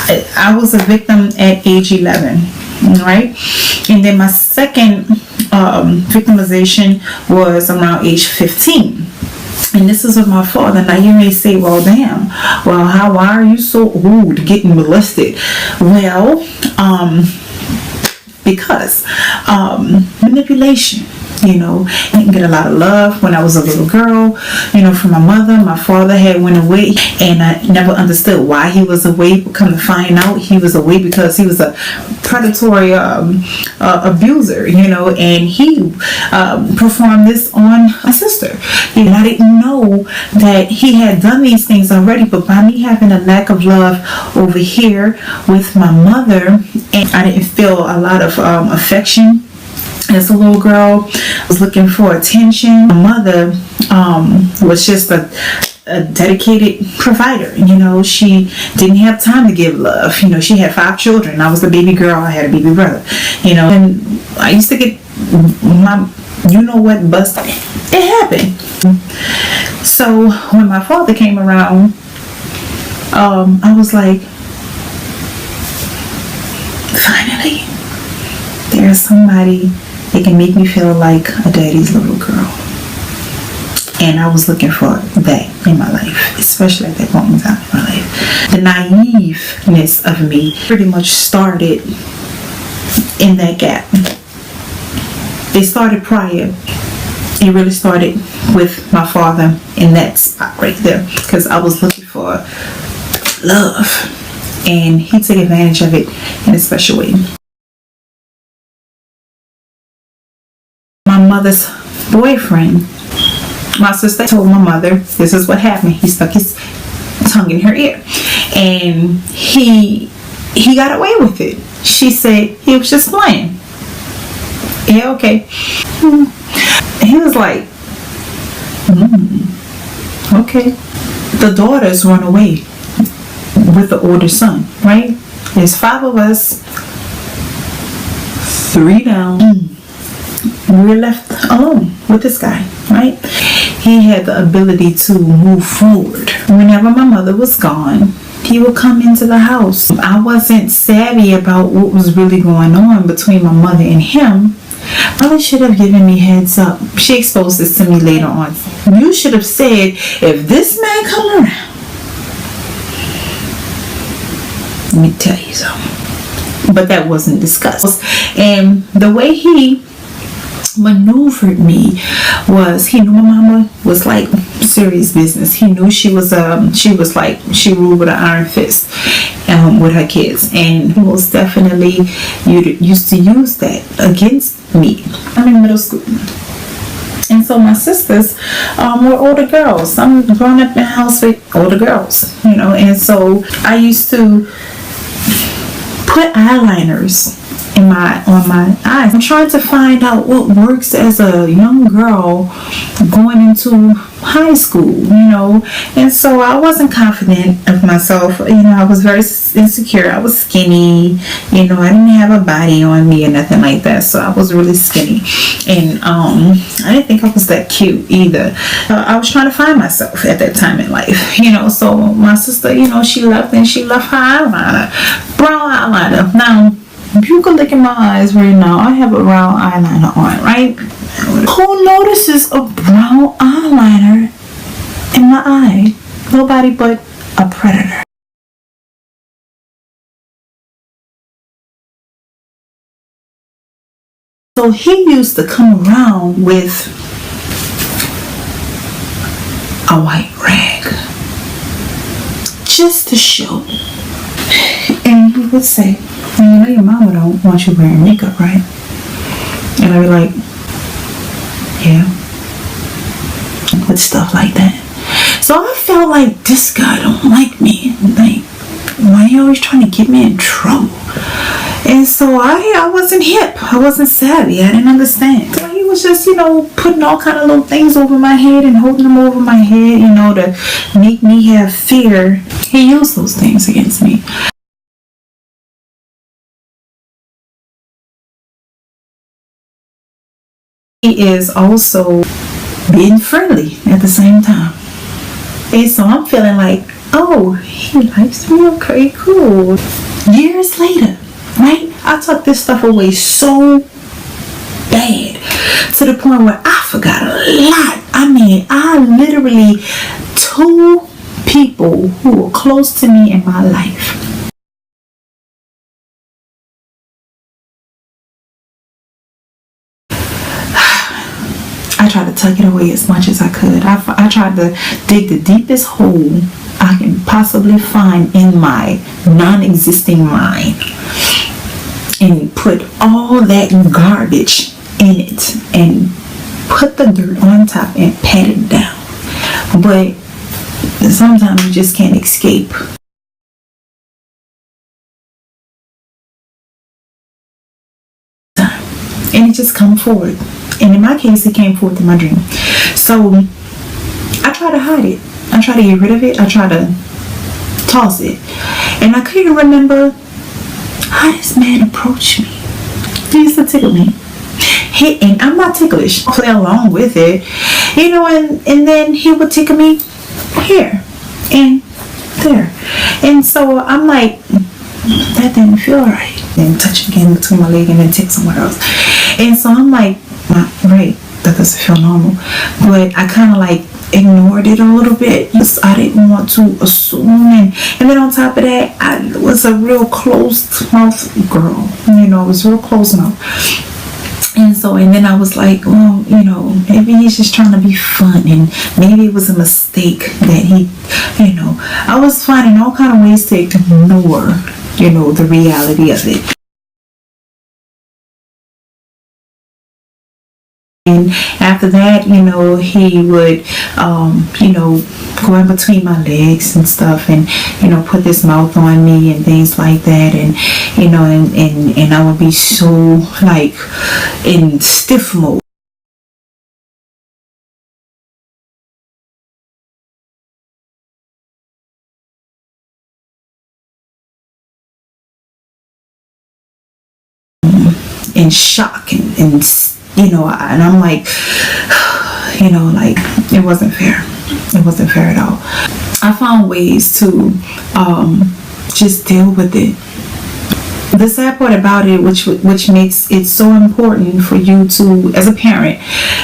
I was a victim at age 11, right? And then my second victimization was around age 15. And this is with my father. Now you may say, well, damn, well, why are you so old getting molested? Well, because manipulation. You know, I didn't get a lot of love when I was a little girl, you know, from my mother. My father had went away, and I never understood why he was away. Come to find out, he was away because he was a predatory abuser, you know, and he performed this on my sister. And I didn't know that he had done these things already, but by me having a lack of love over here with my mother, and I didn't feel a lot of affection. As a little girl, I was looking for attention. My mother was just a dedicated provider. You know, she didn't have time to give love. You know, she had 5 children. I was the baby girl. I had a baby brother. You know, and I used to get my, you know what, bust. It happened. So when my father came around, I was like, finally, there's somebody that can make me feel like a daddy's little girl. And I was looking for that in my life, especially at that point in time in my life. The naiveness of me pretty much started in that gap. It started prior. It really started with my father in that spot right there, because I was looking for love, and he took advantage of it in a special way. My mother's boyfriend, my sister told my mother this is what happened. He stuck his tongue in her ear, and he got away with it. She said he was just playing. Yeah, okay. He was like, okay. The daughters run away with the older son, right? There's 5 of us, 3 down. We were left alone with this guy, right? He had the ability to move forward. Whenever my mother was gone, he would come into the house. I wasn't savvy about what was really going on between my mother and him. Mother should have given me heads up. She exposed this to me later on. You should have said, if this man come around, let me tell you something. But that wasn't discussed. And the way he maneuvered me was, he knew my mama was like serious business. He knew she was like, she ruled with an iron fist with her kids, and he most definitely used to use that against me. I'm in middle school, and so my sisters were older girls. I'm growing up in a house with older girls, you know, and so I used to put eyeliners on my eyes. I'm trying to find out what works as a young girl going into high school, you know. And so I wasn't confident of myself, you know. I was very insecure. I was skinny, you know. I didn't have a body on me or nothing like that, so I was really skinny, and I didn't think I was that cute either. I was trying to find myself at that time in life, you know. So my sister, you know, she left her eyeliner, brown eyeliner. Now you can look in my eyes right now. I have a brown eyeliner on, right? Who notices a brown eyeliner in my eye? Nobody but a predator. So he used to come around with a white rag just to show. And he would say, well, you know your mama don't want you wearing makeup, right? And I'd be like, yeah. With stuff like that. So I felt like, this guy don't like me. Like, why are you always trying to get me in trouble? And so I wasn't hip. I wasn't savvy. I didn't understand. So he was just, you know, putting all kind of little things over my head and holding them over my head, you know, to make me have fear. He used those things against me. He is also being friendly at the same time. And so I'm feeling like oh, he likes me, okay, cool. Years later, right, I took this stuff away so bad to the point where I forgot a lot. I mean, I literally, 2 people who were close to me in my life, I tried to tuck it away as much as I could. I tried to dig the deepest hole I can possibly find in my non-existing mind and put all that garbage in it and put the dirt on top and pat it down. But sometimes you just can't escape. And it just come forward. And in my case, it came forth in my dream. So I try to hide it. I try to get rid of it. I try to toss it. And I couldn't remember how this man approached me. He used to tickle me. And I'm not ticklish. I play along with it. You know, and then he would tickle me here and there. And so I'm like, that didn't feel right. Then touch again between my leg and then tick somewhere else. And so I'm like, right, that doesn't feel normal. But I kind of like ignored it a little bit. I didn't want to assume. And then on top of that, I was a real closed mouth girl. You know, I was real closed mouth. And so, and then I was like, well, you know, maybe he's just trying to be fun, and maybe it was a mistake that he, you know, I was finding all kind of ways to ignore, you know, the reality of it. And after that, you know, he would, you know, go in between my legs and stuff, and, you know, put his mouth on me and things like that. And, you know, and I would be so, like, in stiff mode. In shock and you know, and I'm like, you know, like, it wasn't fair. It wasn't fair at all. I found ways to just deal with it. The sad part about it, which makes it so important for you to, as a parent,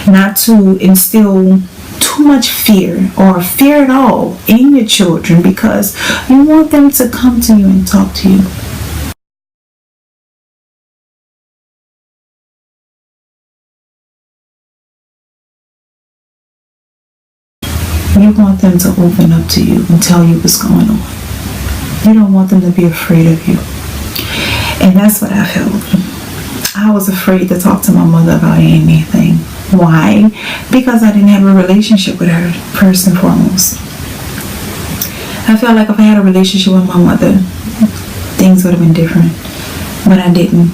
not to instill too much fear or fear at all in your children, because you want them to come to you and talk to you. You want them to open up to you and tell you what's going on. You don't want them to be afraid of you. And that's what I felt. I was afraid to talk to my mother about anything. Why? Because I didn't have a relationship with her, first and foremost. I felt like if I had a relationship with my mother, things would have been different. But I didn't.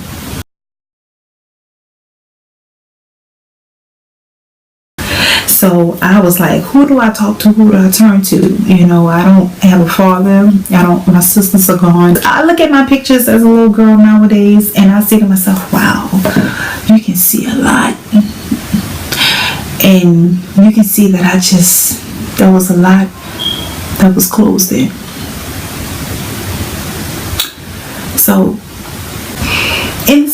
So I was like, who do I talk to? Who do I turn to? You know, I don't have a father. My sisters are gone. I look at my pictures as a little girl nowadays, and I say to myself, wow, you can see a lot. And you can see that there was a lot that was closed in. So in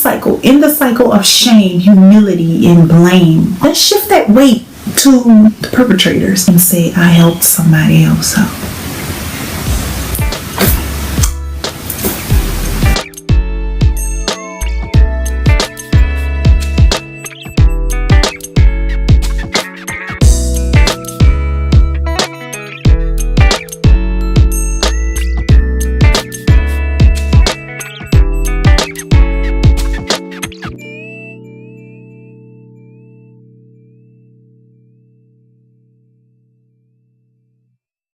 the cycle of shame, humility, and blame, let's shift that weight to the perpetrators and say, I helped somebody else out.